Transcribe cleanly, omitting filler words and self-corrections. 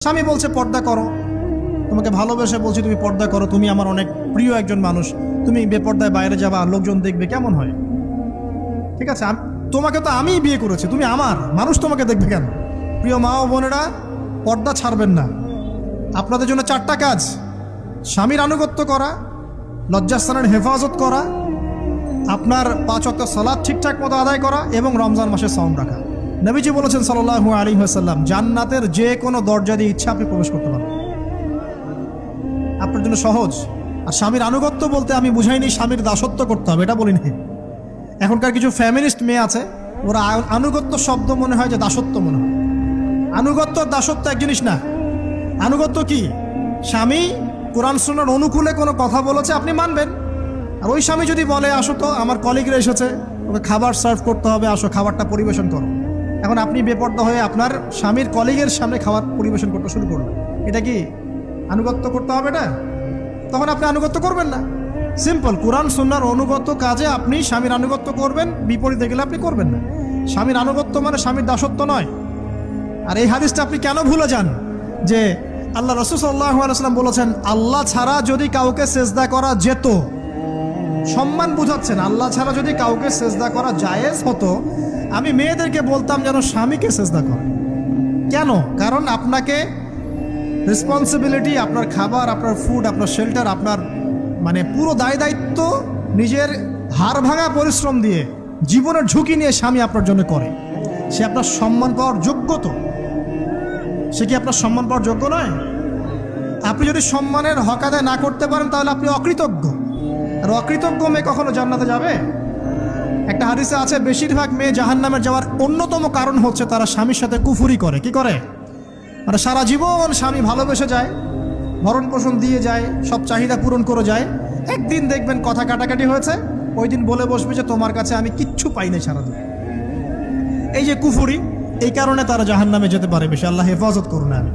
স্বামী বলছে পর্দা করো, তোমাকে ভালোবেসে বলছি তুমি পর্দা করো, তুমি আমার অনেক প্রিয় একজন মানুষ, তুমি বেপর্দায় বাইরে যাবা, লোকজন দেখবে, কেমন হয়? ঠিক আছে, তোমাকে তো আমিই বিয়ে করেছি, তুমি আমার মানুষ, তোমাকে দেখবে কেন? প্রিয় মা ও বোনেরা, পর্দা ছাড়বেন না। আপনাদের জন্য 4টা কাজ: স্বামীর আনুগত্য করা, লজ্জাস্থানের হেফাজত করা, আপনার 5 ওয়াক্ত সালাত ঠিকঠাক মতো আদায় করা এবং রমজান মাসে সাওম রাখা। নবীজি বলেছেন সাল্লাল্লাহু আলাইহি ওয়াসাল্লাম, জান্নাতের যে কোনো দরজা দিয়ে ইচ্ছা আপনি প্রবেশ করতে পারেন। আপনার জন্য সহজ। আর স্বামীর আনুগত্য বলতে আমি বুঝাইনি স্বামীর দাসত্ব করতে হবে, এটা বলিনি। এখনকার কিছু ফ্যামিলিস্ট মেয়ে আছে, ওরা আনুগত্য শব্দ মনে হয় যে দাসত্ব মনে হয়। আনুগত্য দাসত্ব এক জিনিস না। আনুগত্য কি? স্বামী কোরআন সুন্নাহর অনুকূলে কোনো কথা বলেছে, আপনি মানবেন। আর ওই স্বামী যদি বলে আসো তো আমার কলিগরা এসেছে, ওকে খাবার সার্ভ করতে হবে, আসো খাবারটা পরিবেশন করো, এখন আপনি বেপর্দা হয়ে আপনার স্বামীর কলিগের সামনে খাবার পরিবেশন করতে শুরু করলেন, এটা কি আনুগত্য করতে হবে? এটা তখন আপনি আনুগত্য করবেন না। সিম্পল, কোরআন সুন্নাহর অনুগত কাজে আপনি স্বামীর আনুগত্য করবেন, বিপরীতে গেলে আপনি করবেন না। স্বামীর আনুগত্য মানে স্বামীর দাসত্ব নয়। আর এই হাদিসটা আপনি কেন ভুলে যান যে আল্লাহ রাসূল সাল্লাল্লাহু আলাইহি ওয়াসাল্লাম বলেছেন, আল্লাহ ছাড়া যদি কাউকে সেজদা করা যেত, সম্মান বুঝাচ্ছেন, আল্লাহ ছাড়া যদি কাউকে সেজদা করা জায়েজ হতো, আমি মেয়েদেরকে বলতাম যেন স্বামীকে সেজদা করে। কেন? কারণ আপনাকে রেসপন্সিবিলিটি, আপনার খাবার, আপনার ফুড, আপনার শেল্টার, আপনার মানে পুরো দায় দায়িত্ব নিজের হাড় ভাঙা পরিশ্রম দিয়ে, জীবনের ঝুঁকি নিয়ে স্বামী আপনার জন্য করে। সে আপনার সম্মান পাওয়ার যোগ্য তো? সে কি আপনার সম্মান পাওয়ার যোগ্য নয়? আপনি যদি সম্মানের হক আদায় না করতে পারেন তাহলে আপনি অকৃতজ্ঞ। আর অকৃতজ্ঞ মেয়ে কখনো জান্নাতে যাবে? একটা হাদিসে আছে, বেশিরভাগ মেয়ে জাহান্নামের যাওয়ার অন্যতম কারণ হচ্ছে তারা স্বামীর সাথে কুফুরি করে। কি করে? মানে সারা জীবন স্বামী ভালোবেসে যায়, ভরণ পোষণ দিয়ে যায়, সব চাহিদা পূরণ করে যায়, একদিন দেখবেন কথা কাটাকাটি হয়েছে, ওই দিন বলে বসবে যে তোমার কাছে আমি কিচ্ছু পাই নাই সারাদিন। এই যে কুফুরি, এই কারণে তারা জাহান্নামে যেতে পারে বেশি। আল্লাহ হেফাজত করুন। আমি